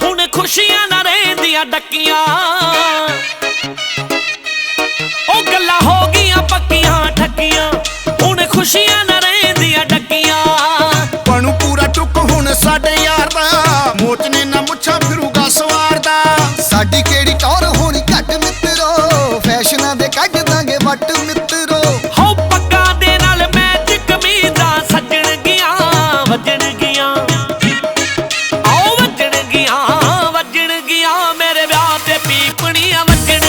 ਹੁਣ ਖੁਸ਼ੀਆਂ ਨਾ ਰਹਿੰਦੀਆਂ ਡੱਕੀਆਂ। ਉਹ ਗੱਲਾਂ ਹੋ ਗਈਆਂ ਪੱਕੀਆਂ ਠੱਕੀਆਂ, ਹੁਣ ਖੁਸ਼ੀਆਂ ਨਾ ਰਹਿੰਦੀਆਂ ਡੱਕੀਆਂ। ਬਣੂ ਪੂਰਾ ਟੁੱਕ ਹੁਣ ਸਾਡੇ ਯਾਰ ਦਾ, ਮੋਚ ਨੇ ਨਾ ਮੁੱਛਾਂ ਫਿਰੂਗਾ ਸਵਾਰ ਦਾ। ਸਾਡੀ ਕਿਹੜੀ ਟੌਰ ਹੋਣੀ ਘੱਟ ਮਿੱਤਰੋ, ਫੈਸ਼ਨਾਂ ਦੇ ਕੱਢ ਦਾਂਗੇ ਵੱਟ ਮਿੱਤਰੋ। ਹੋ ਪੱਗਾਂ ਦੇ ਨਾਲ ਮੈਚ ਕਮੀਜ਼ਾਂ ਸੱਜਣਗੀਆਂ ਵੱਜਣਗੀਆਂ। ਆਓ ਵੱਜਣਗੀਆਂ ਵੱਜਣਗੀਆਂ, ਮੇਰੇ ਵਿਆਹ ਤੇ ਪੀਪਣੀਆਂ ਵੱਜਣਗੀਆਂ।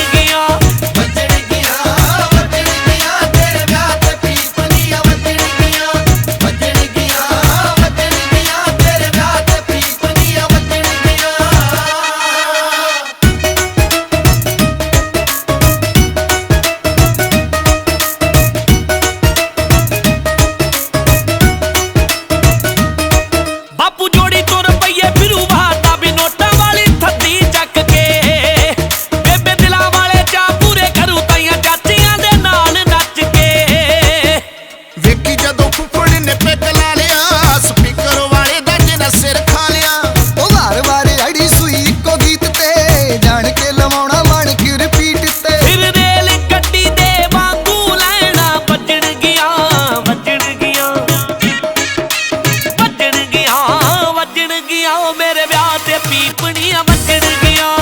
ਬਾਪੂ ਜੋੜੀ ਤੋਂ ਰੁਪਈਏ ਫਿਰੂ ਬਾਤਾ ਵੀ ਨੋਟਾਂ ਵਾਲੀ ਥੱਦੀ ਚੱਕ ਕੇ। ਬੇਬੇ ਦਿਲਾਂ ਵਾਲੇ ਚਾਅ ਪੂਰੇ ਕਰੂ ਤਾਈਆਂ ਚਾਚੀਆਂ ਦੇ ਨਾਲ ਨੱਚ ਕੇ। ਵੇਖੀ ਜਦੋਂ ਫੁੱਫੜ ਨੇ ਪੈਗ ਲਾ ਲਿਆ, ਸਪੀਕਰ ਵਾਲੇ ਦਾ ਜਿਹੜਾ ਸਿਰ ਖਾ ਲਿਆ। ਉਹ ਵਾਰ ਵਾਰ ਅੜੀ ਸੂਈ ਇੱਕੋ ਗੀਤ ਤੇ, ਜਾਣ ਕੇ ਲਵਾਉਣਾ ਮਣ ਕੇ ਰਿਪੀਟ ਤੇ। ਫਿਰ ਰੇਲ ਗੱਡੀ ਦੇ ਵਾਂਗੂ ਲੈਣਾ ਵੱਜਣਗੀਆਂ ਵੱਜਣਗੀਆਂ ਵੱਜਣਗੀਆਂ ਵੱਜਣਗੀਆਂ, ਮੇਰੇ ਵਿਆਹ ਤੇ ਪੀਪਣੀਆਂ ਵੱਜਣਗੀਆਂ।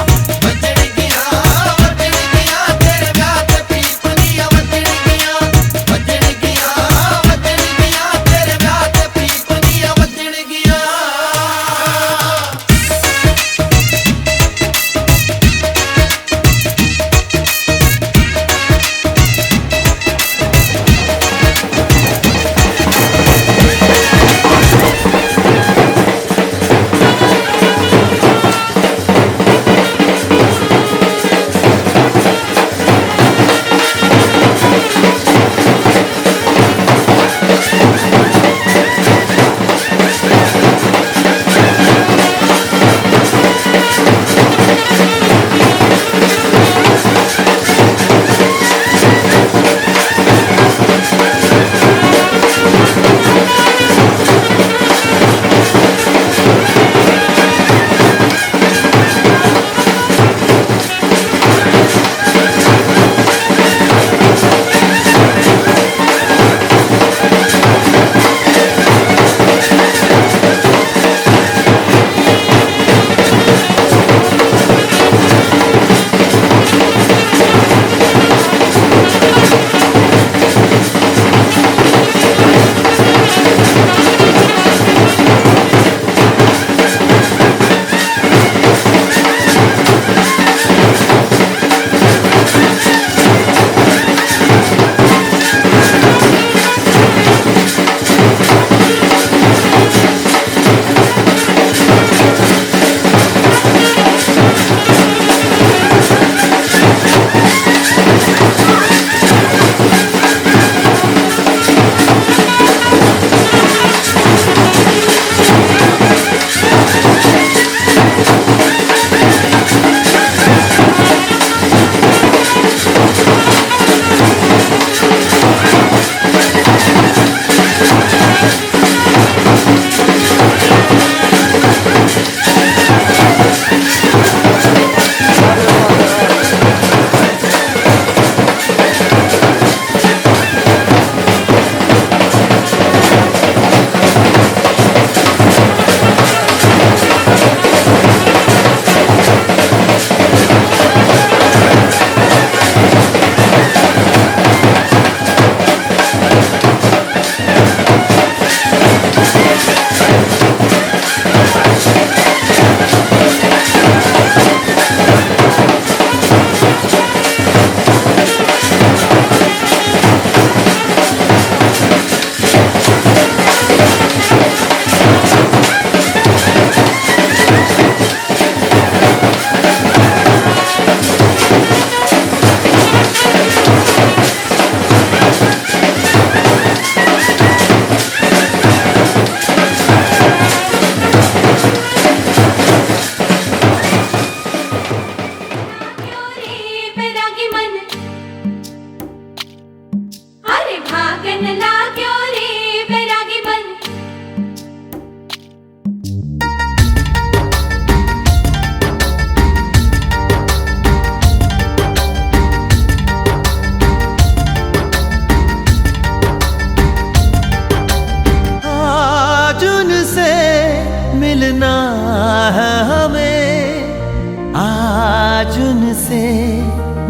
से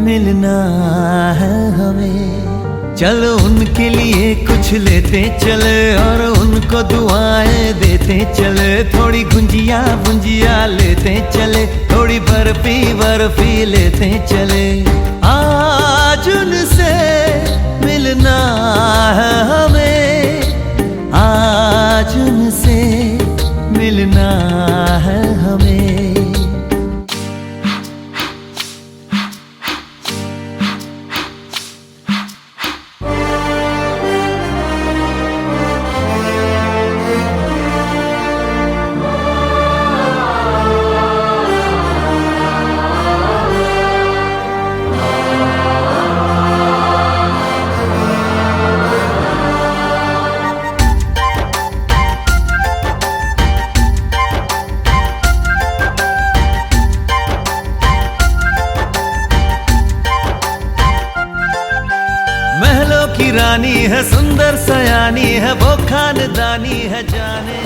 मिलना है हमें। चलो उनके लिए कुछ लेते चले और उनको दुआएं देते चले। थोड़ी गुंजिया गुंजिया लेते चले, थोड़ी बर्फी बर्फी लेते चले। आज उनसे मिलना है हमें, आज उनसे मिलना है हमें। महलों की रानी है, सुंदर सयानी है, वो खानदानी है जाने।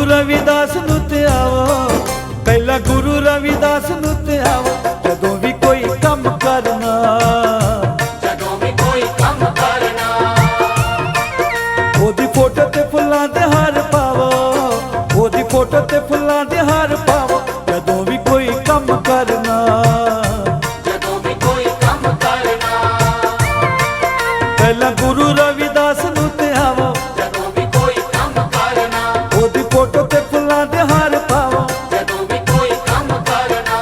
ਰਵਿਦਾਸ ਨੂੰ ਤੇ ਆਵੋ, ਪਹਿਲਾ ਗੁਰੂ ਰਵਿਦਾਸ ਨੂੰ ਤੇ ਆਵੋ। ਜਦੋਂ ਵੀ ਕੋਈ ਕੰਮ ਕਰਨਾ, ਜਦੋਂ ਵੀ ਕੋਈ ਕੰਮ ਕਰਨਾ, ਉਹਦੀ ਫੋਟੋ ਤੇ ਫੁੱਲਾਂ ਦੇ ਹਾਰ ਪਾਵੋ, ਉਹਦੀ ਫੋਟੋ ਤੇ ਫੁੱਲਾਂ ਦੇ ਹਾਰ ਪਾਵੋ। ਜਦੋਂ ਵੀ ਕੋਈ ਕੰਮ ਕਰਨਾ, ਜਦੋਂ ਵੀ ਕੋਈ ਕੰਮ ਕਰਨਾ, ਪਹਿਲਾ ਗੁਰੂ ਰਵਿਦਾਸ ਨੂੰ ਤੇ ਆਵੋ, ਜਦੋਂ ਵੀ ਕੋਈ ਕੰਮ ਕਰਨਾ, ਉਹਦੀ ਫੋਟੋ ਤੇ ਫੁੱਲਾਂ ਦੇ ਹਾਰ ਪਾਵੋ। ਜਦੋਂ ਵੀ ਕੋਈ ਕੰਮ ਕਰਨਾ।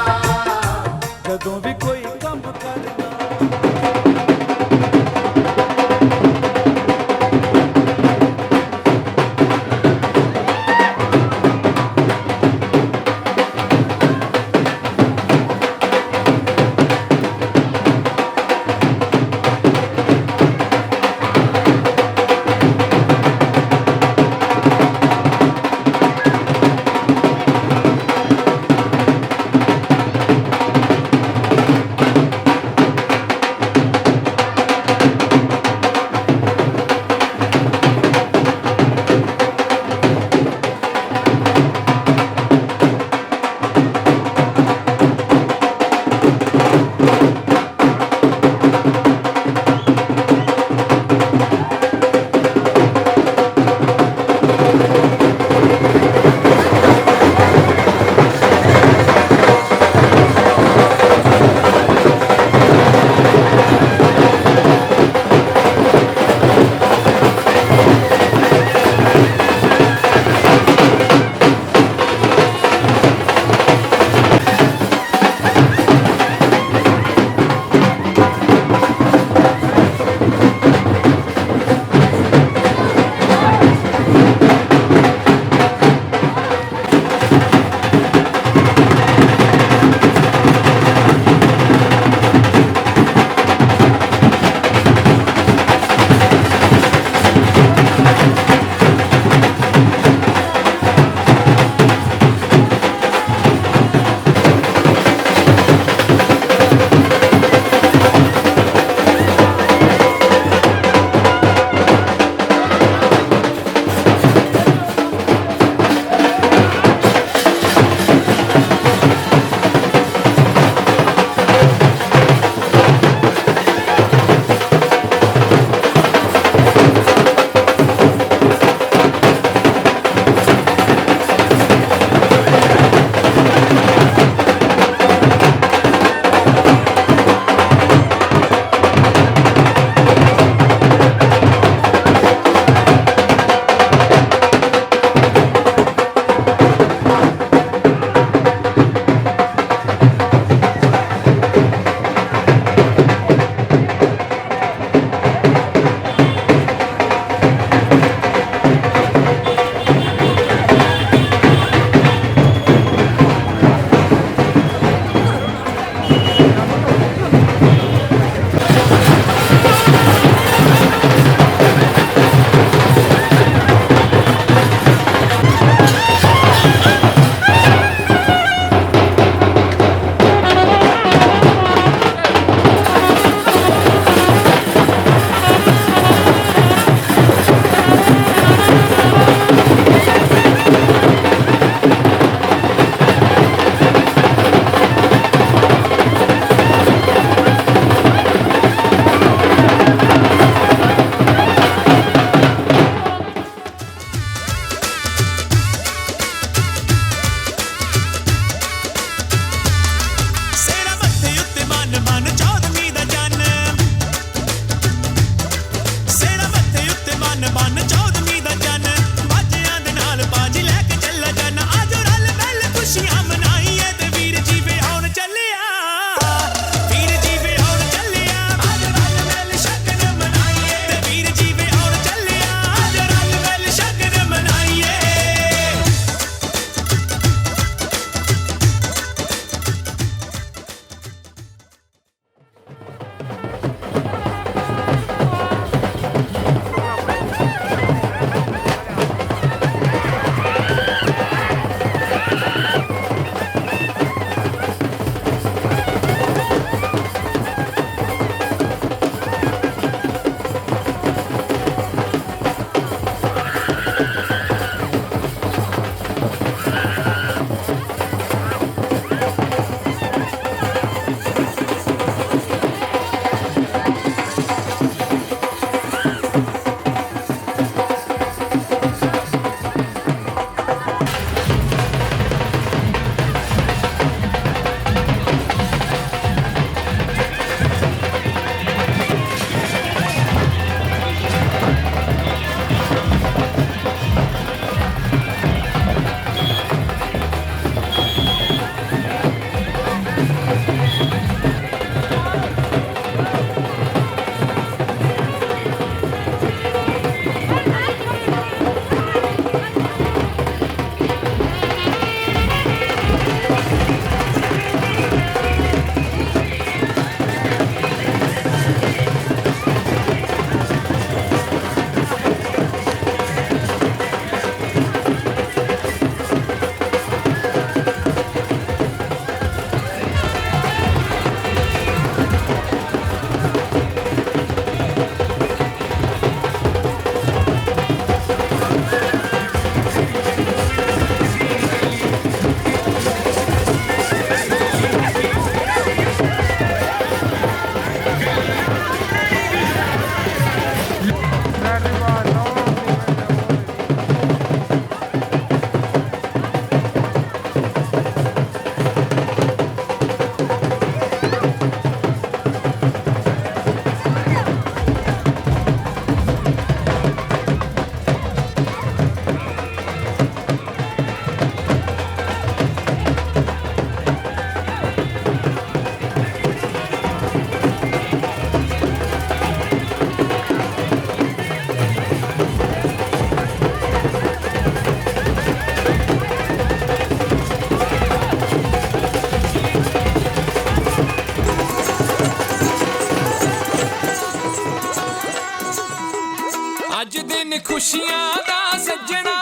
दिन खुशियां दा सज्जणा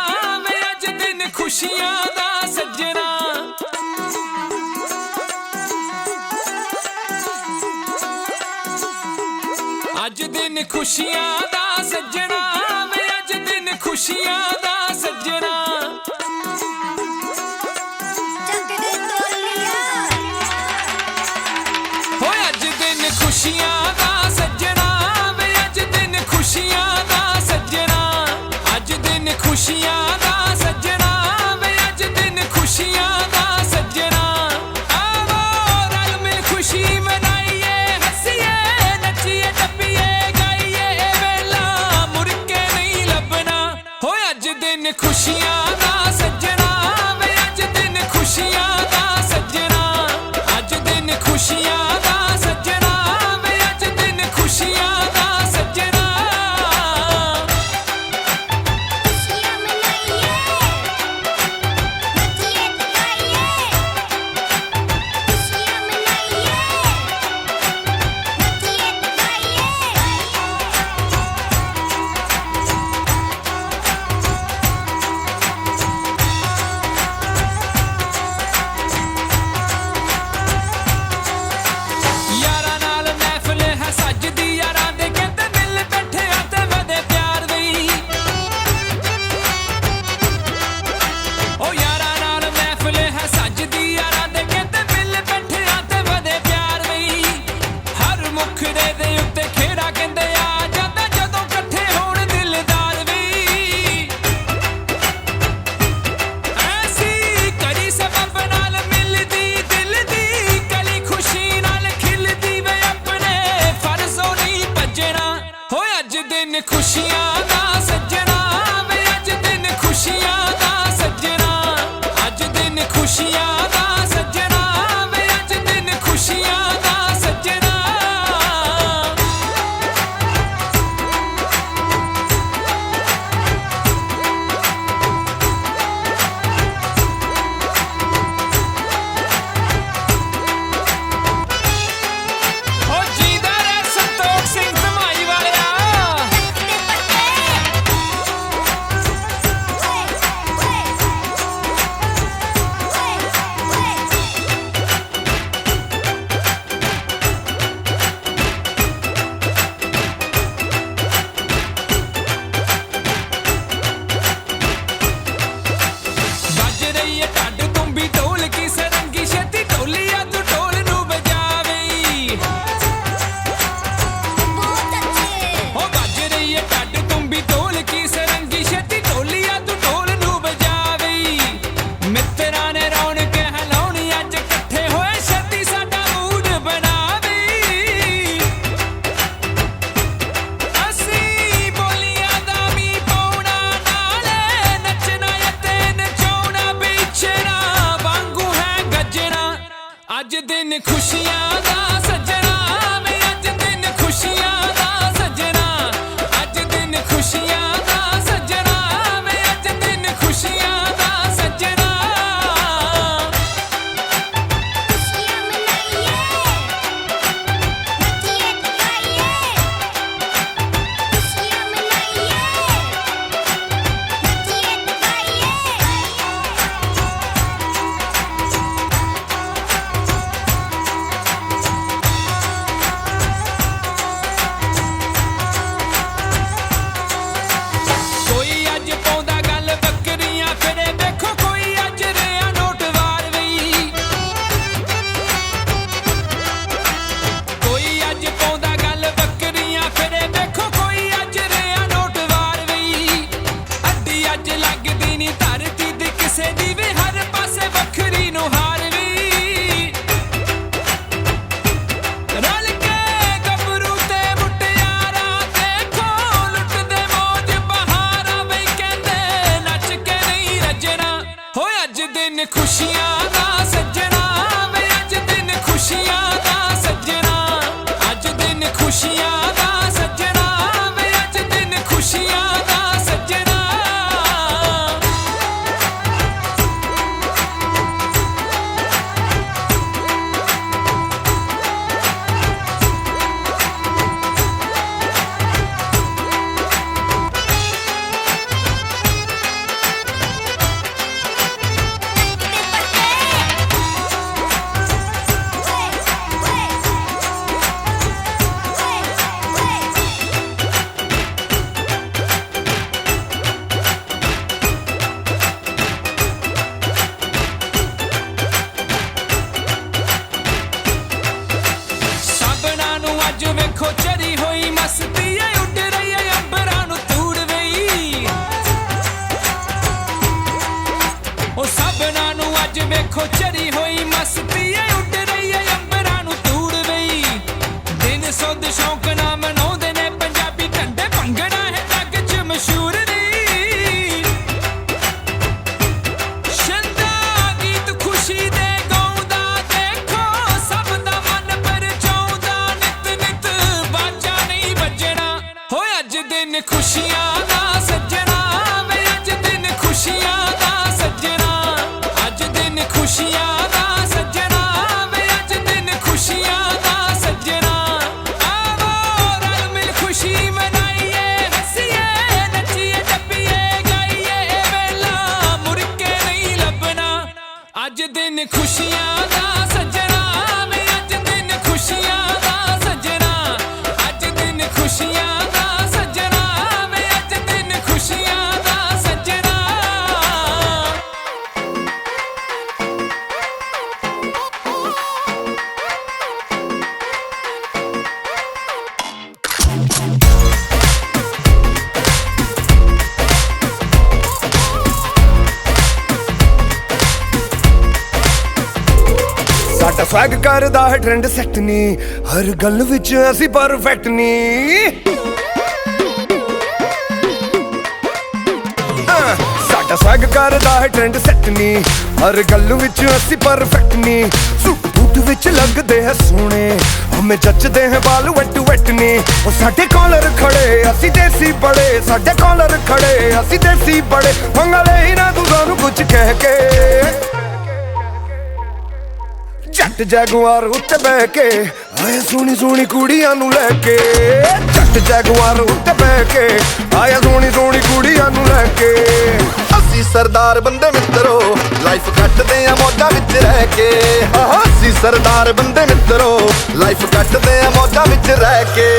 वे अज दिन खुशियां दा सज्जणा अज दिन खुशियां दा सज्जणा वे अज दिन खुशियां दा सज्जणा हो अज दिन खुशियां दा सज्जणा वे अज दिन खुशियां दा सज्जणा अज दिन खुशियां दा सज्जणा वे अज दिन खुशियां दा सज्जणा आवो रल मिल खुशी मनाइए हसीए नचिए टप्पिए गाइए वेला मुड़ के नहीं लभना हो अज दिन खुशियां दा सज्जणा वे अज दिन खुशियां दा सज्जणा अज दिन खुशियां दा सज्जणा वे अज दिन खुशियां दा सज्जणा खुशियां मनाइए नचिए टपाइए खुशियां मनाइए यारां नाल महफिल है सजदी यारां दे कहते दिल बैठे आते वदे प्यार दी ओ यारां नाल महफिल है सजदी यारां दे कहते दिल बैठे आते वदे प्यार दी हर मुखड़े दे उत्ते खेड़ा कहंदे आ जांदा जदों इकट्ठे होण दिलदार वी ऐसी कड़ी सबब नाल मिलदी दिल दी कली खुशी नाल खिलदी वे अपने फर्जों नहीं भजना हो अज दिन खुशियां दा सज्जणा वे अज दिन खुशियां दा सज्जणा अज दिन खुशियां दा सज्जणा वे अज दिन खुशियां दा सज्जणा ओ जीदा रे संतोख सिंह धमाई वालिया ते पट्टे ਖੁਸ਼ੀਆਂ ਦਾ ਸੱਜਣਾ ਵੇ ਅੱਜ ਦਿਨ ਖੁਸ਼ੀਆਂ ਦਾ ਸੱਜਣਾ ਅੱਜ ਦਿਨ ਖੁਸ਼ੀਆਂ ਦਾ ਸੱਜਣਾ ਵੇ ਅੱਜ ਦਿਨ ਖੁਸ਼ੀਆਂ ਦਾ ਸੱਜਣਾ ਆਵੋ ਰਲ ਮਿਲ ਖੁਸ਼ੀ ਮਨਾਈਏ ਹੱਸੀਏ ਨੱਚੀਏ ਟੱਪੀਏ ਗਾਈਏ ਵੇਲਾ ਮੁੜ ਕੇ ਨਹੀਂ ਲੱਭਣਾ ਅੱਜ ਦਿਨ ਖੁਸ਼ੀਆਂ ਦਾ ਸੱਜਣਾ ਵੇ ਅੱਜ ਦਿਨ ਖੁਸ਼ੀਆਂ ਦਾ ਸੱਜਣਾ ਅੱਜ ਦਿਨ ਖੁਸ਼ੀਆਂ ਦਾ ਸੱਜਣਾ ਵੇ ਅੱਜ ਦਿਨ ਖੁਸ਼ੀਆਂ ਦਾ ਸੱਜਣਾ ਸਾਡਾ ਸਵੈਗ ਕਰਦਾ ਹੈ ਟ੍ਰੈਂਡ ਸੈੱਟ ਨਹੀਂ ਹਰ ਗੱਲ ਵਿੱਚ ਅਸੀਂ ਪਰਫੈਕਟ ਨਹੀਂ ਸਾਡਾ ਸਵੈਗ ਕਰਦਾ ਹੈ ਟ੍ਰੈਂਡ ਸੈੱਟ ਨਹੀਂ ਹਰ ਗੱਲ ਵਿੱਚ ਅਸੀਂ ਪਰਫੈਕਟ ਨਹੀਂ ਸੂਟ ਬੂਟ ਵਿੱਚ ਲੱਗਦੇ ਹੈ ਸੋਹਣੇ ਹਮੇ ਜੱਜਦੇ ਹੈ ਬਾਲ ਵੈਟ ਵੈਟ ਨਹੀਂ ਉਹ ਸਾਡੇ ਕਾਲਰ ਖੜੇ ਅਸੀਂ ਦੇਸੀ ਬੜੇ ਸਾਡੇ ਕਾਲਰ ਖੜੇ ਅਸੀਂ ਦੇਸੀ ਬੜੇ ਮੰਗਲੇ ਹੀ ਨਾ ਤੂੰ ਸਾਨੂੰ ਕੁਝ ਕਹਿ ਕੇ ਜੱਟ ਜੈਗੁਆਰ ਉੱਤੇ ਬਹਿ ਕੇ ਆਏ ਸੋਹਣੀ ਸੋਹਣੀ ਕੁੜੀਆਂ ਨੂੰ ਲੈ ਕੇ ਜੱਟ ਜੈਗੁਆਰ ਉੱਤੇ ਬਹਿ ਕੇ ਆਏ ਸੋਹਣੀ ਸੋਹਣੀ ਕੁੜੀਆਂ ਨੂੰ ਲੈ ਕੇ ਅਸੀਂ ਸਰਦਾਰ ਬੰਦੇ ਮਿੱਤਰੋ ਲਾਈਫ ਕੱਟਦੇ ਆ ਮੌਜਾਂ ਵਿੱਚ ਰਹਿ ਕੇ ਅਸੀਂ ਸਰਦਾਰ ਬੰਦੇ ਮਿੱਤਰੋ ਲਾਈਫ ਕੱਟਦੇ ਆ ਮੌਜਾਂ ਵਿੱਚ ਰਹਿ ਕੇ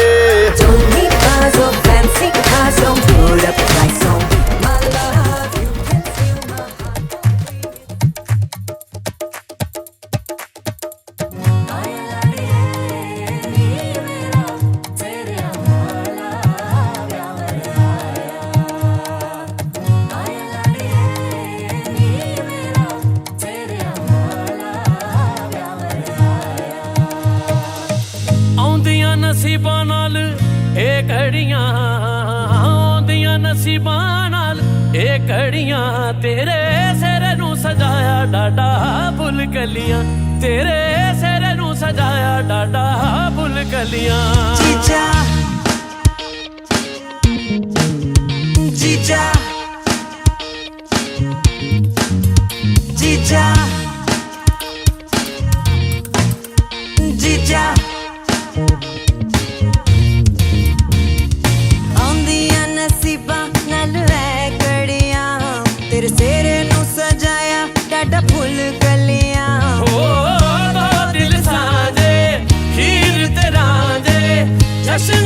Don't need cars or fancy cars, don't put up a price on my love. You can feel my heart. Aaya ladiye, ni mera, tere amala, pyar aaya. Aaya ladiye, ni mera, tere amala, pyar aaya. ਆਉਂਦੀਆਂ ਨਸੀਬਾਂ ਨਾਲ ਇਹ ਘੜੀਆਂ ਆਉਂਦੀਆਂ ਨਸੀਬਾਂ ਨਾਲ ਇਹ ਘੜੀਆਂ ਤੇਰੇ ਸਿਰ ਨੂੰ ਸਜਾਇਆ ਡਾਡਾ ਫੁੱਲ ਕਲੀਆਂ ਤੇਰੇ ਸਿਰ ਨੂੰ ਸਜਾਇਆ ਡਾਡਾ ਫੁੱਲ ਕਲੀਆਂ Jija, Jija, Jija, Jija. ਆਉਂਦੀਆਂ ਨਸੀਬਾਂ ਨਾਲ ਐ ਘੜੀਆਂ ਤੇਰੇ ਸਿਰ ਨੂੰ ਸਜਾਇਆ ਡਾਡਾ ਫੁੱਲ ਕਲੀਆਂ ਓ ਦੋ ਦਿਲ ਸਾਂਝੇ ਹੀਰ ਤੇ ਰਾਂਝੇ ਜਸ਼ਨ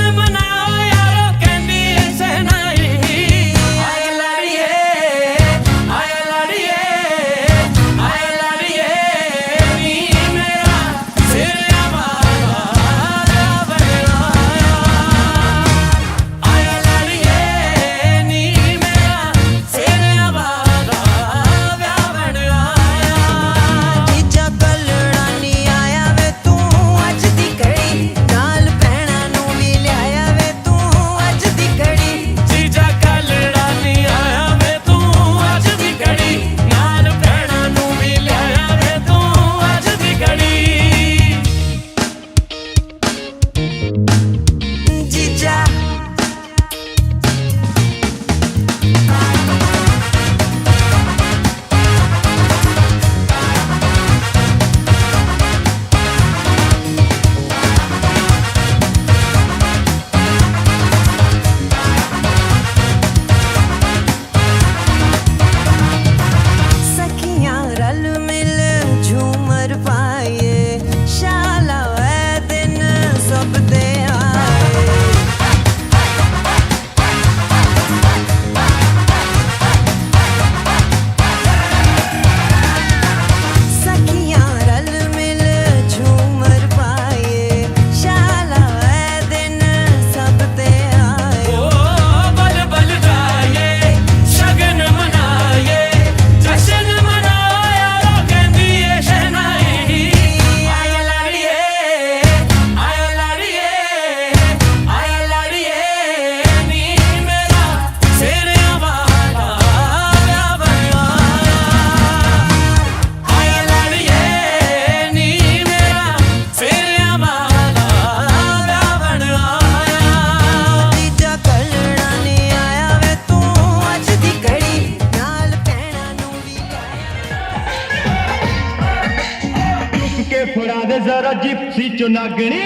जरा जिप्सी चो नागणी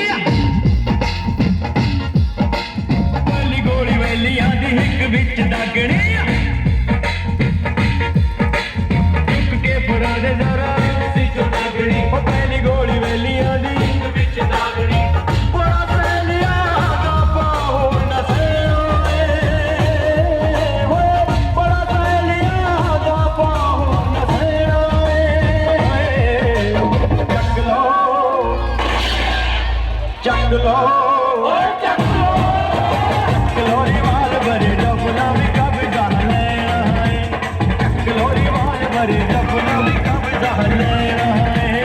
पहली गोली वैलियां दी हिक विच दागणी चुक के फड़ा दे जरा जिप्सी चो नागणी ओ पहली गोली वैलियां दी हिक विच दागणी बड़ा पहलिया दा पाओ नसेड़ो बड़ा पहलिया दा पाओ नसेड़ो चक लो कलोरी वाल भरे डबना भी कब जान लेना है कलोरी वाल भरे डबना भी कब जान लेना है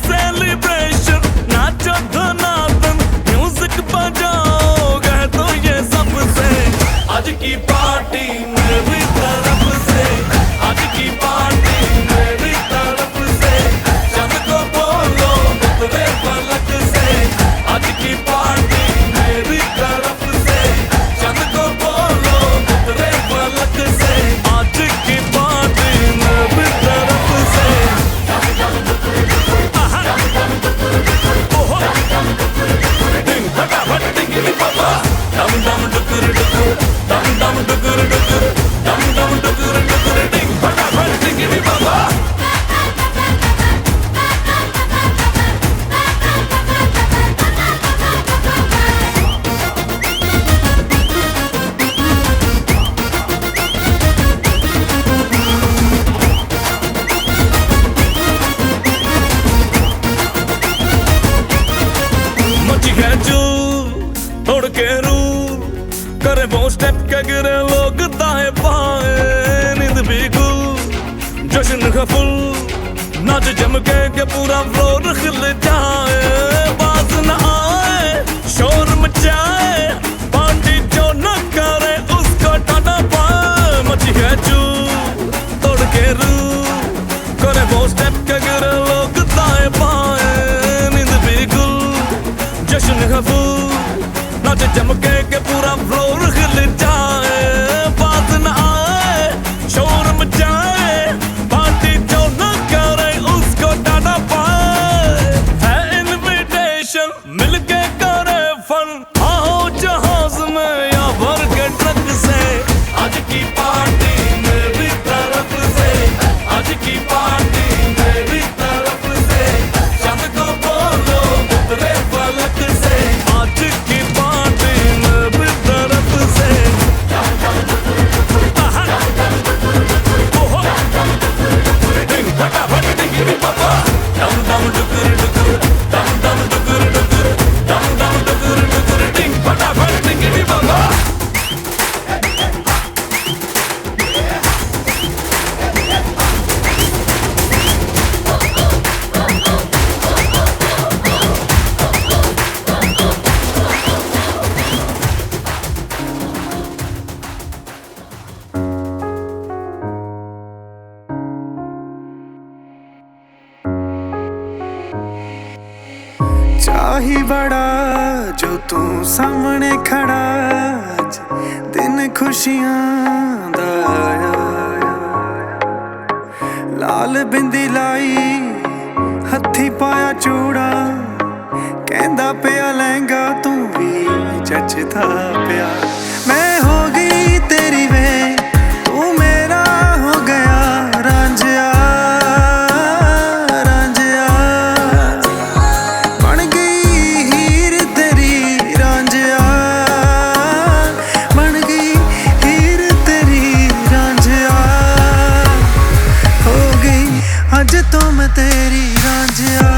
सेलिब्रेशन नाचो धनाधन म्यूजिक बजाओ कह दो ये सबसे आज की पार्टी मेरी तरफ से आज की पार्टी मेरी तरफ से चंद को बोलो उतरे पलक से आज की पार्टी मेरी तरफ से चंद को बोलो उतरे पलक से आज की पार्टी मेरी तरफ से ओहो डिंग फटाफट डिंगी पापा डम डम डुकुर डुकुर dum dum dukur dukur dum dum dukur dukur ding फटाफट डिंगी बाबा मची है जो तोड़ के रूल करे वो स्टेप के गिरे लोग दाएं बाएं नींद भी गुल जश्न का फुल नाच जम के पूरा फ्लोर खिल जाए बाज न आए शोर मचाए पार्टी जो न करे उसको टाटा पाए मची है चू तोड़ के रू करे वो स्टेप के गिरे लोग दाएं बाएं नींद भी गुल जश्न का फुल नाच जम के पूरा फ्लोर खिल जाए बात न आए शोर मचाए पार्टी जो न करे उसको टाटा पाए है इनविटेशन मिलके करे फन आओ जहाज में या भर के ट्रक से आज की पार्टी मेरी तरफ से आज की पार्टी मेरी तरफ से चंद को बोलो उतरे पलक से आज की फटाफट डिंगी पापा dum dum dukur dukur dum dum dukur dukur dum dum dukur dukur ding फटाफट डिंगी बाबा चाही बड़ा जो तू सामने खड़ा आज दिन खुशियां दा आया लाल बिंदी लाई हथी पाया चूड़ा कहंदा पिया लहंगा तू भी जचदा पिया मैं हो गई तेरी वे तू मेरा हो गया रांझिया आज तो मैं तेरी रांझिया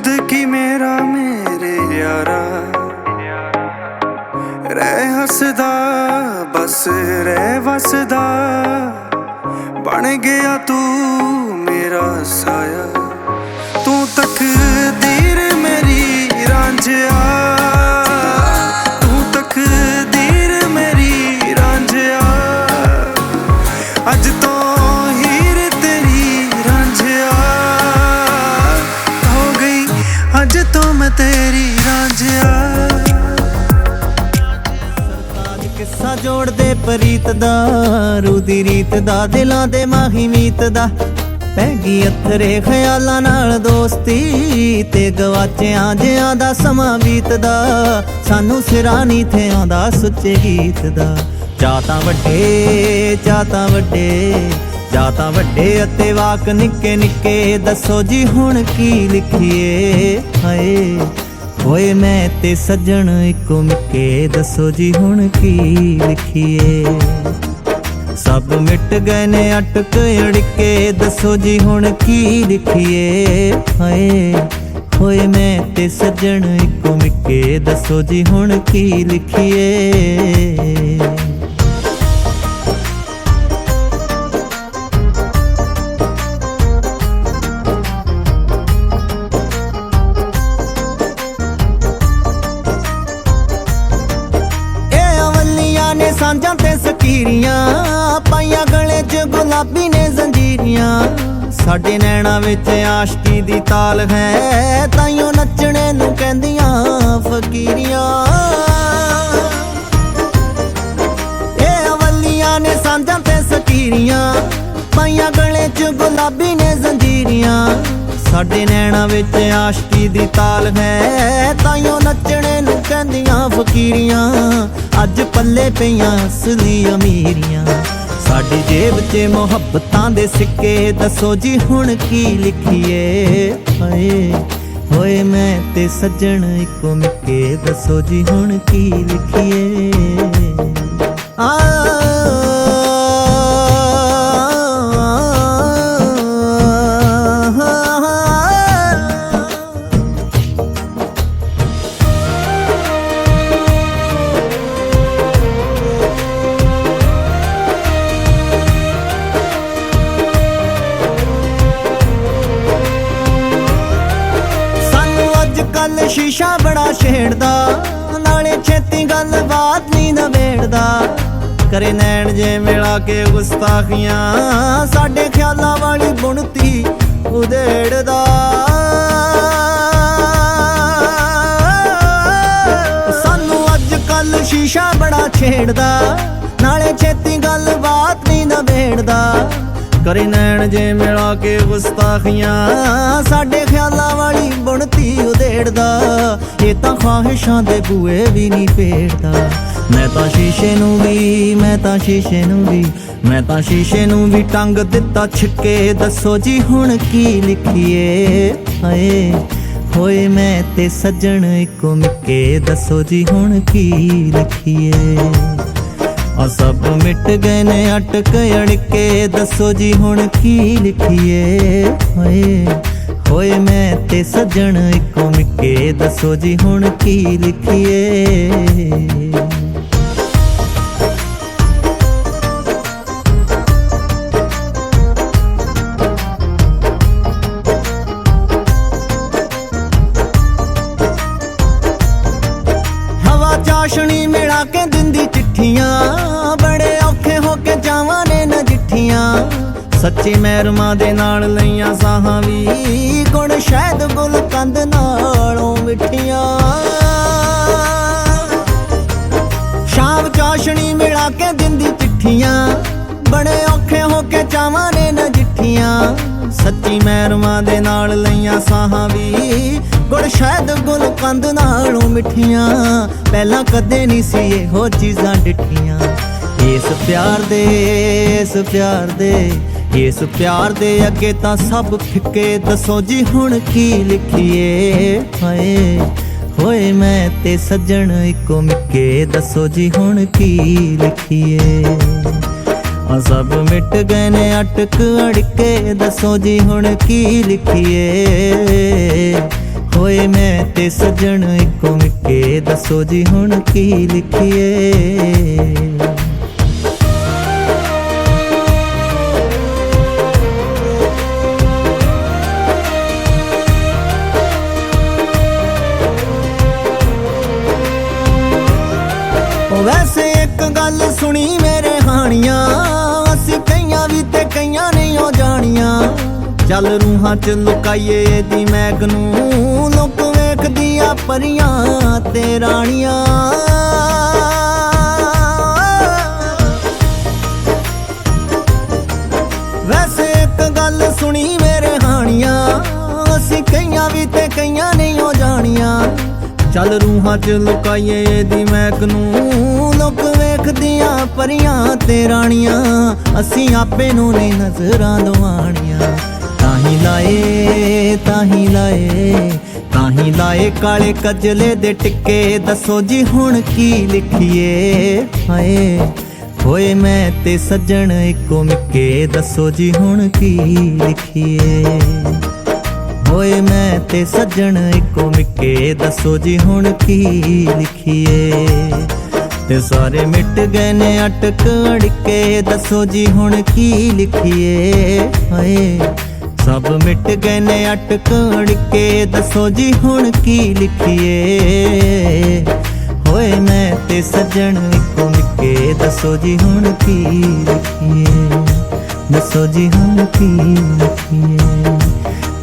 खुद की मेरा मेरे यारा ਰਹਿ ਹੱਸਦਾ ਬਸ ਰਹਿ ਵਸਦਾ ਬਣ ਗਿਆ ਤੂੰ ਮੇਰਾ ਸਾਇਆ ਤੂੰ ਤਕਦੀਰ ਮੇਰੀ ਰਾਂਝਿਆ ਤੂੰ ਤਕਦੀਰ ਮੇਰੀ ਰਾਂਝਿਆ ਅੱਜ ਤੋਂ ਹੀਰ ਤੇਰੀ ਰਾਂਝਿਆ ਹੋ ਗਈ ਅੱਜ ਤੋਂ ਮੈਂ ਤੇਰੀ ਰਾਂਝਿਆ ਕਿੱਸਾ ਜੋੜਦੇ ਪ੍ਰੀਤ ਦਾ ਰੂ ਦੀ ਰੀਤ ਦਾ ਦਿਲਾਂ ਦੇ ਮਾਹੀ ਮੀਤ ਦਾ ਪੈ ਗਈ ਅਥਰੇ ਖਿਆਲਾਂ ਨਾਲ ਦੋਸਤੀ ਤੇ ਗਵਾਚਿਆਂ ਜਿਆਂ ਦਾ ਸਮਾਂ ਬੀਤਦਾ ਸਾਨੂੰ ਸਿਰਾਂ ਨੀ ਥੇ ਆਉਂਦਾ ਸੁੱਚੇ ਗੀਤ ਦਾ ਚਾਹ ਤਾਂ ਵੱਡੇ ਚਾਹ ਤਾਂ ਵੱਡੇ ਚਾਹ ਤਾਂ ਵੱਡੇ ਅਤੇ ਵਾਕ ਨਿੱਕੇ ਨਿੱਕੇ ਦੱਸੋ ਜੀ ਹੁਣ ਕੀ ਲਿਖੀਏ ਹਾਏ ਹੋਏ ਮੈਂ ਤੇ ਸੱਜਣ ਇੱਕੋ ਮਿੱਕੇ ਦੱਸੋ ਜੀ ਹੁਣ ਕੀ ਲਿਖੀਏ ਸਭ ਮਿਟ ਗਏ ਨੇ ਅਟਕ ਅੜਕੇ ਦੱਸੋ ਜੀ ਹੁਣ ਕੀ ਲਿਖੀਏ ਹਾਏ ਹੋਏ ਮੈਂ ਤੇ ਸੱਜਣ ਇੱਕੋ ਮਿੱਕੇ ਦੱਸੋ ਜੀ ਹੁਣ ਕੀ ਲਿਖੀਏ ਸਾਂਝਾਂ ਤੇ ਸਕੀਰੀਆਂ ਪਾਈਆਂ ਗਲੇ 'ਚ ਗੁਲਾਬੀ ਨੇ ਜ਼ੰਜੀਰੀਆਂ ਸਾਡੇ ਨੈਣਾ ਵਿੱਚ ਆਸ਼ਕੀ ਦੀ ਤਾਲ ਹੈ ਤਾਈਓ ਨੱਚਣੇ ਨੂੰ ਕਹਿੰਦੀਆਂ ਫਕੀਰੀਆਂ ਇਹ ਅਵਲੀਆਂ ਨੇ ਸਾਂਝਾਂ ਤੇ ਸਕੀਰੀਆਂ ਪਾਈਆਂ ਗਲੇ 'ਚ ਗੁਲਾਬੀ ਨੇ ਜ਼ੰਜੀਰੀਆਂ ਸਾਡੇ ਨੈਣਾ ਵਿੱਚ ਆਸ਼ਕੀ ਦੀ ਤਾਲ ਹੈ ਤਾਈਓ ਨੱਚਣੇ ਨੂੰ ਕਹਿੰਦੀਆਂ ਫਕੀਰੀਆਂ ਅੱਜ ਪੱਲੇ ਪਈਆਂ ਅਸਲੀ ਅਮੀਰੀਆਂ ਸਾਡੀ ਜੇਬ 'ਚ ਮੁਹੱਬਤਾਂ ਦੇ ਸਿੱਕੇ ਦੱਸੋ ਜੀ ਹੁਣ ਕੀ ਲਿਖੀਏ ਹਾਏ ਹੋਏ ਮੈਂ ਤੇ ਸੱਜਣ ਇੱਕੋ ਮਿੱਕੇ ਦੱਸੋ ਜੀ ਹੁਣ ਕੀ ਲਿਖੀਏ ਸ਼ੀਸ਼ਾ ਬੜਾ ਛੇੜਦਾ ਨਾਲੇ ਛੇਤੀ ਗੱਲਬਾਤ ਨੀ ਨਵੇੜਦਾ ਕਰੇ ਨੈਣ ਜੇ ਮਿਲਾ ਕੇ ਗੁਸਤਾਖੀਆਂ ਸਾਡੇ ਖਿਆਲਾਂ ਵਾਲੀ ਬੁਣਤੀ ਉਧੇੜਦਾ ਸਾਨੂੰ ਅੱਜ ਕੱਲ ਸ਼ੀਸ਼ਾ ਬੜਾ ਛੇੜਦਾ ਨਾਲੇ ਛੇਤੀ ਗੱਲਬਾਤ ਨੀ ਨਵੇੜਦਾ ਕਰੇ ਨੈਣ ਜੇ ਮਿਲਾ ਕੇ ਗੁਸਤਾਖੀਆਂ ਸਾਡੇ ਖਿਆਲਾਂ ਵਾਲੀ ਬੁਣਤੀ ਉਧੇੜਦਾ ਇਹ ਤਾਂ ਖਾਹਿਸ਼ਾਂ ਦੇ ਬੂਏ ਵੀ ਨਹੀਂ ਪੇੜਦਾ ਮੈਂ ਤਾਂ ਸ਼ੀਸ਼ੇ ਨੂੰ ਵੀ ਮੈਂ ਤਾਂ ਸ਼ੀਸ਼ੇ ਨੂੰ ਵੀ ਮੈਂ ਤਾਂ ਸ਼ੀਸ਼ੇ ਨੂੰ ਵੀ ਟੰਗ ਦਿੱਤਾ ਛਿੱਕੇ ਦੱਸੋ ਜੀ ਹੁਣ ਕੀ ਲਿਖੀਏ ਹਾਏ ਹੋਏ ਮੈਂ ਤੇ ਸੱਜਣ ਇੱਕੋ ਮਿੱਕੇ ਦੱਸੋ ਜੀ ਹੁਣ ਕੀ ਲਿਖੀਏ ਆ ਸਭ ਮਿਟ ਗਏ ਨੇ ਅਟਕ ਅੜਕੇ ਦੱਸੋ ਜੀ ਹੁਣ ਕੀ ਲਿਖੀਏ ਹਾਏ ਹੋਏ ਮੈਂ ਤੇ ਸੱਜਣ ਇੱਕੋ ਮਿੱਕੇ ਦੱਸੋ ਜੀ ਹੁਣ ਕੀ ਲਿਖੀਏ ਹਵਾ ਚਾਸ਼ਣੀ ਮਿਲਾ ਕੇ ਦਿੰਦੀ ਚਿੱਠੀਆਂ ਬੜੇ ਔਖੇ ਹੋ ਕੇ ਜਾਵਾਂ ਨੇ ਨਜਿੱਠੀਆਂ ਸੱਚੀ ਮਹਿਰਮਾਂ ਦੇ ਨਾਲ ਲਈਆਂ ਸਾਹਾਂ ਵੀ ਗੁਣ ਸ਼ਾਇਦ ਗੁਲਕੰਦ ਨਾਲੋਂ ਮਿੱਠੀਆਂ ਸ਼ਾਮ ਚਾਸ਼ਣੀ ਮਿਲਾ ਕੇ ਦਿੰਦੀ ਚਿੱਠੀਆਂ ਬੜੇ ਔਖੇ ਹੋ ਕੇ ਜਾਵਾਂ ਨੇ ਨਜਿੱਠੀਆਂ ਸੱਚੀ ਮਹਿਰਮਾਂ ਦੇ ਨਾਲ ਲਈਆਂ ਸਾਹਾਂ ਵੀ ਗੁਣ ਸ਼ਾਇਦ ਗੁਲਕੰਦ ਨਾਲੋਂ ਮਿੱਠੀਆਂ ਪਹਿਲਾਂ ਕਦੇ ਨਹੀਂ ਸੀ ਇਹੋ ਚੀਜ਼ਾਂ ਡਿੱਠੀਆਂ ਇਸ ਪਿਆਰ ਦੇ ਇਸ ਪਿਆਰ ਦੇ ਇਸ ਪਿਆਰ ਦੇ ਅੱਗੇ ਤਾਂ ਸਭ ਫਿੱਕੇ ਦੱਸੋ ਜੀ ਹੁਣ ਕੀ ਲਿਖੀਏ ਹਾਏ ਹੋਏ ਮੈਂ ਤੇ ਸੱਜਣ ਇੱਕੋ ਮਿੱਕੇ ਦੱਸੋ ਜੀ ਹੁਣ ਕੀ ਲਿਖੀਏ ਆ ਸਭ ਮਿਟ ਗਏ ਨੇ ਅਟਕ ਅੜਕੇ ਦੱਸੋ ਜੀ ਹੁਣ ਕੀ ਲਿਖੀਏ ਹੋਏ ਮੈਂ ਤੇ ਸੱਜਣ ਇੱਕੋ ਮਿੱਕੇ ਦੱਸੋ ਜੀ ਹੁਣ ਕੀ ਲਿਖੀਏ ਵੈਸੇ ਇੱਕ ਗੱਲ ਸੁਣੀ ਮੇਰੇ ਹਾਣੀਆਂ ਅਸੀਂ ਕਈਆਂ ਵੀ ਤੇ ਕਈਆਂ ਨਹੀਂ ਉਹ ਜਾਣੀਆਂ ਚੱਲ ਰੂਹਾਂ ਚ ਲੁਕਾਈਏ ਇਹਦੀ ਮੈਗ ਨੂੰ ਲੋਕ ਵੇਖਦੀਆਂ ਪਰੀਆਂ ਤੇ ਰਾਣੀਆਂ ਵੈਸੇ ਇੱਕ ਗੱਲ ਸੁਣੀ ਮੇਰੇ ਹਾਣੀਆਂ ਅਸੀਂ ਕਈਆਂ ਵੀ ਤੇ ਕਈਆਂ ਨਹੀਂ ਉਹ ਜਾਣੀਆਂ ਚੱਲ ਰੂਹਾਂ ਚ ਲੁਕਾਈਏ ਇਹਦੀ ਮਹਿਕ ਨੂੰ ਲੋਕ ਵੇਖਦੀਆਂ ਪਰੀਆਂ ਤੇ ਰਾਣੀਆਂ ਅਸੀਂ ਆਪੇ ਨੂੰ ਨਹੀਂ ਨਜ਼ਰਾਂ ਦਵਾਣੀਆਂ ਤਾਂ ਹੀ ਲਾਏ ਕਾਲੇ ਕਜਲੇ ਦੇ ਟਿੱਕੇ ਦੱਸੋ ਜੀ ਹੁਣ ਕੀ ਲਿਖੀਏ ਹਾਏ ਹੋਏ ਮੈਂ ਤੇ ਸੱਜਣ ਇੱਕੋ ਮਿੱਕੇ ਦੱਸੋ ਜੀ ਹੁਣ ਕੀ ਲਿਖੀਏ ਹੋਏ ਮੈਂ ਤੇ ਸੱਜਣ ਇੱਕੋ ਮਿੱਕੇ ਦੱਸੋ ਜੀ ਹੁਣ ਕੀ ਲਿਖੀਏ ਤੇ ਸਾਰੇ ਮਿਟ ਗਏ ਨੇ ਅਟਕ ਅੜਕੇ ਦੱਸੋ ਜੀ ਹੁਣ ਕੀ ਲਿਖੀਏ ਹਾਏ ਸਭ ਮਿਟ ਗਏ ਨੇ ਅਟਕ ਅੜਕੇ ਦੱਸੋ ਜੀ ਹੁਣ ਕੀ ਲਿਖੀਏ ਹੋਏ ਮੈਂ ਤੇ ਸੱਜਣ ਇੱਕੋ ਮਿੱਕੇ ਦੱਸੋ ਜੀ ਹੁਣ ਕੀ ਲਿਖੀਏ ਦੱਸੋ ਜੀ ਹੁਣ ਕੀ ਲਿਖੀਏ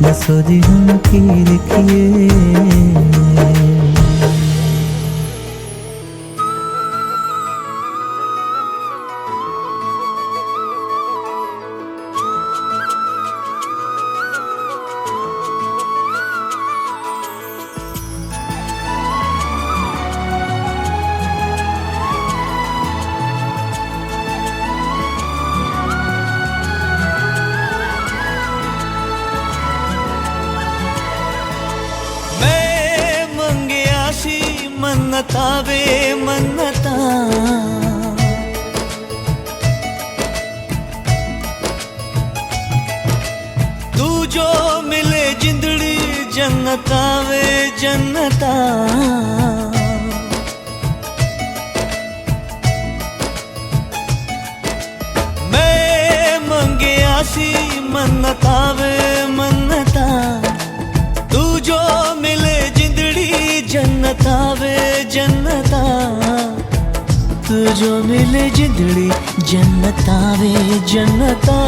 ਦੱਸੋ ਜੀ ਹੁਣ ਕੀ ਲਿਖੀਏ मन्नता वे मन्नता तू जो मिले जिंदड़ी जन्नता वे जन्नता मैं मंगया सी मन्नता वे मन्नता तू जो मिले जन्नता वे जन्नता तू जो मिले जिंदड़ी जन्नता वे जन्नता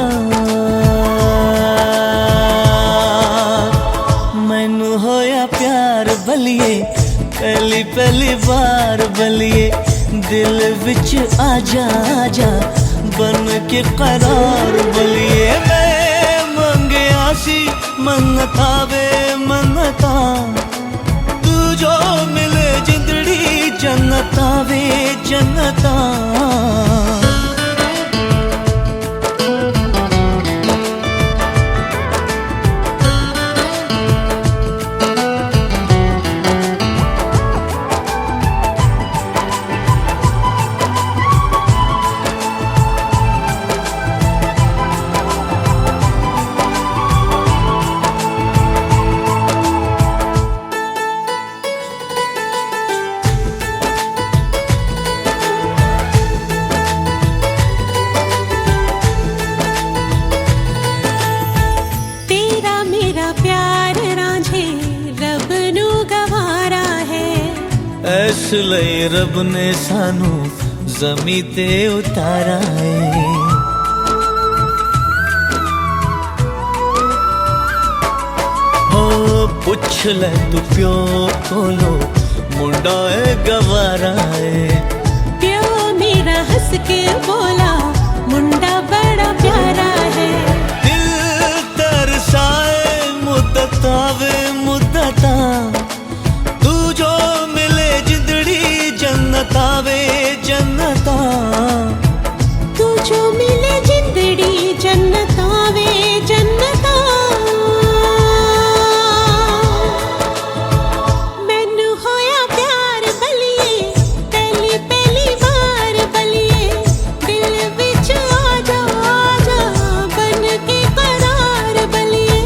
मैनू होया प्यार बलिए पहली बार बलिए दिल विच आजा आजा बन के करार बलिए मैं मंगया सी मन्नता वे मन्नता जो मिले जिंदड़ी जन्नता वे जन्नता इसलिए रब ने सानू जमी ते उतारा है हो पुछ ले तू प्यो कोलो मुंडा है गवारा है प्यो मेरा हंस के बोला मुंडा बड़ा प्यारा है दिल तरसाए मुद्दता वे मुद्दता तू जो मिले जिंदड़ी जन्नता वे जन्नता तू जो मिले जिंदड़ी जन्नता वे जन्नता मैनू होया प्यार बलिए पहली बार बलिए दिल विच आजा आजा बन के करार बलिए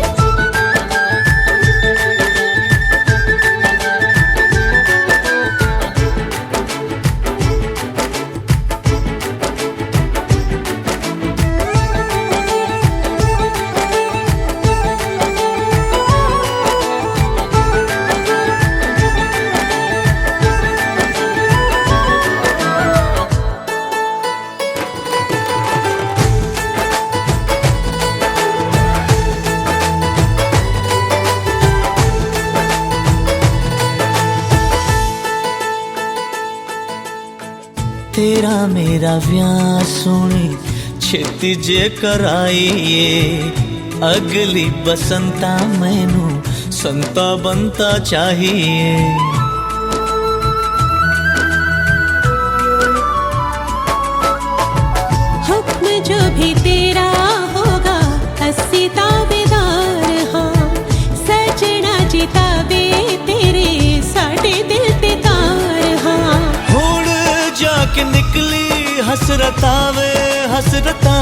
तेरा मेरा ब्याह सोनी छेती जे कराईए अगली बसंता मैनू संता बनता चाहिए हुक्म जो भी तेरा होगा 80 ताबेदार हाँ सजना जितावे तेरे साडे दिल ते तार हाँ हुण जाके निकली हसरतावे हसरता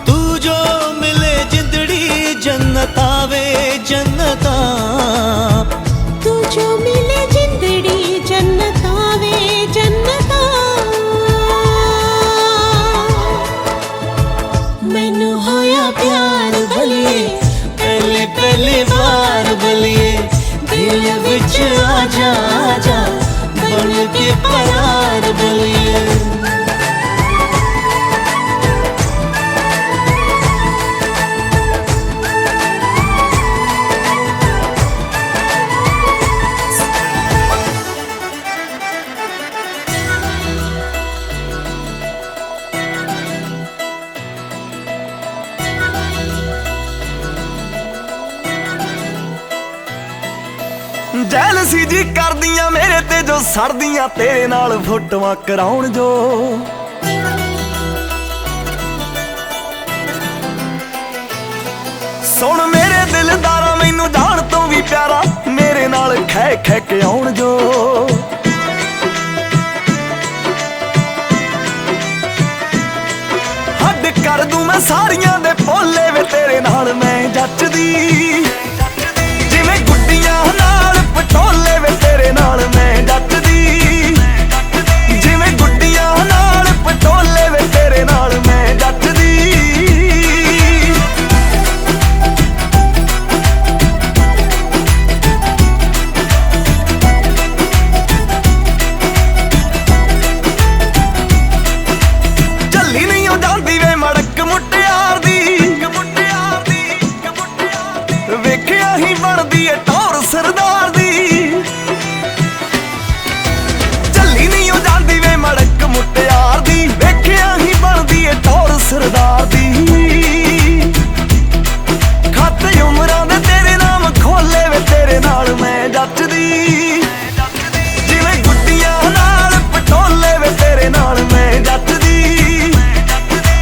तू जो मिले जिंदड़ी जन्नत आवे जन्नता तू जो मिले जिंदड़ी जन्नत आवे जन्नता मैनू होया प्यार बलिए पहली पहली बार बलिए दिल विच आजा आजा बन के प्यार बलिए ਜੈਲਸੀ ਜੀ ਕਰਦੀਆਂ ਮੇਰੇ ਤੇ ਜੋ ਸੜਦੀਆਂ ਤੇਰੇ ਨਾਲ ਫੋਟੋਆਂ ਕਰਾਉਣ ਜੋ ਸੁਣ ਮੇਰੇ ਦਿਲਦਾਰਾ ਮੈਨੂੰ ਜਾਣ ਤੋਂ ਵੀ ਪਿਆਰਾ ਮੇਰੇ ਨਾਲ ਖੈ ਖੈ ਕੇ ਆਉਣ ਜੋ ਹੱਦ ਕਰ ਦੂੰ ਮੈਂ ਸਾਰੀਆਂ ਦੇ ਭੋਲੇ ਵੇ ਤੇਰੇ ਨਾਲ ਮੈਂ ਜੱਚਦੀ ਜਿਵੇਂ ਗੁੱਡੀਆਂ ਨਾਲ ਪਟੋਲੇ ਵੇ ਤੇਰੇ ਨਾਲ ਮੈਂ ਜੱਚਦੀ ਜਿਵੇਂ ਗੁੱਡੀਆਂ ਨਾਲ ਪਟੋਲੇ ਵੇ ਤੇਰੇ ਨਾਲ ਮੈਂ ਜੱਚਦੀ ਚੱਲੀ ਨਹੀਂ ਉਹ ਜਾਂਦੀ ਵੇ ਮੜਕ ਮੁਟਿਆਰ ਦੀ ਵੇਖਿਆ ਹੀ ਬਣਦੀ ਏ ਟੌਰ ਸਰਦਾਰ ਦੀ ਚੱਲੀ ਨਹੀਂ ਉਹ ਜਾਂਦੀ ਵੇ ਮੜਕ ਮੁਟਿਆਰ ਦੀ ਵੇਖਿਆ ਹੀ ਬਣਦੀ ਏ ਟੌਰ ਸਰਦਾਰ ਦੀ ਖਾਤੇ ਉਮਰਾਂ ਦੇ ਤੇਰੇ ਨਾਮ ਖੋਲੇ ਵੇ ਤੇਰੇ ਨਾਲ ਮੈਂ ਜੱਚਦੀ ਜਿਵੇਂ ਗੁੱਡੀਆਂ ਨਾਲ ਪਟੋਲੇ ਵੇ ਤੇਰੇ ਨਾਲ ਮੈਂ ਜੱਚਦੀ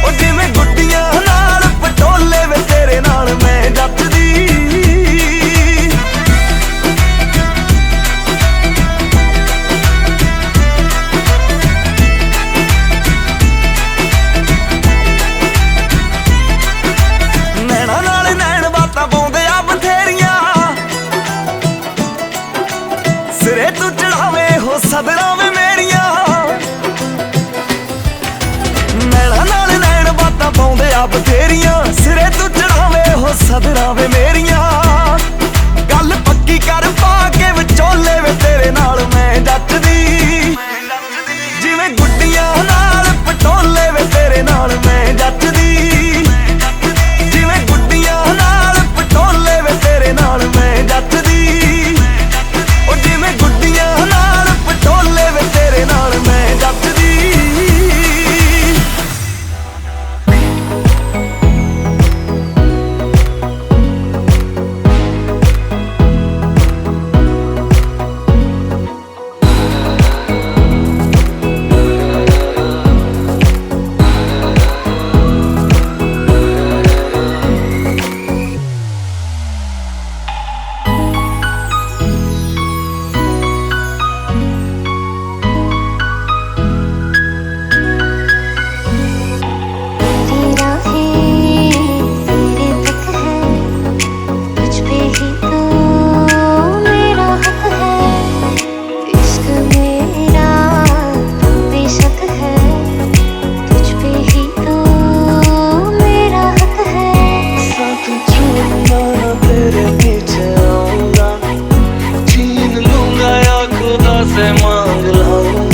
ਉਹ ਜਿਵੇਂ ਗੁੱਡੀਆਂ ਨਾਲ ਪਟੋਲੇ ਵੇ ਤੇਰੇ ਨਾਲ ਮੈਂ ਜੱਚਦੀ ਨੈਣਾ ਨਾਲ ਨੈਣ ਬਾਤਾਂ ਪਾਉਂਦੇ ਆ ਬਥੇਰੀਆਂ ਸਿਰੇ ਤੂੰ ਚੜਾਵੇ ਹੋ ਸਦਰਾਂ ਵੇ ਮੇਰੀਆਂ ਨੈਣਾ ਨਾਲ ਨੈਣ ਬਾਤਾਂ ਪਾਉਂਦੇ ਆ ਬਥੇਰੀਆਂ ਸਿਰੇ ਤੂੰ ਚੜਾਵੇ ਹੋ ਸਦਰਾਂ ਵੇ ਮੇਰੀਆਂ ਗੱਲ ਪੱਕੀ ਕਰ ਪਾ ਕੇ ਵਿਚੋਲੇ ਵੇ ਤੇਰੇ ਨਾਲ ਮੈਂ ਜੱਚਦੀ ਜਿਵੇਂ ਗੁੱਡੀਆਂ ਨਾਲ ਪਟੋਲੇ ਵੇ ਤੇਰੇ ਨਾਲ ਮੈਂ ਜੱਚਦੀ ਜਿਵੇਂ ਗੁੱਡੀਆਂ ਨਾਲ ਪਟੋਲੇ ਵੇ ਤੇਰੇ ਨਾਲ ਮੈਂ ਜੱਚਦੀ ਉਹ ਜਿਵੇਂ ਗੁੱਡੀਆਂ ਨਾਲ ਪਟੋਲੇ ਵੇ ਤੇਰੇ ਨਾਲ ਮੈਂ ਜੱਚਦੀ तेरा है तेरे तक है तुझ पे ही तो मेरा हक है इश्क मेरा बेशक है तुझ पे ही तो मेरा हक है साथ छूटना तेरे पीछे आऊंगा छीन लूंगा या खुदा से मांग लाऊंगा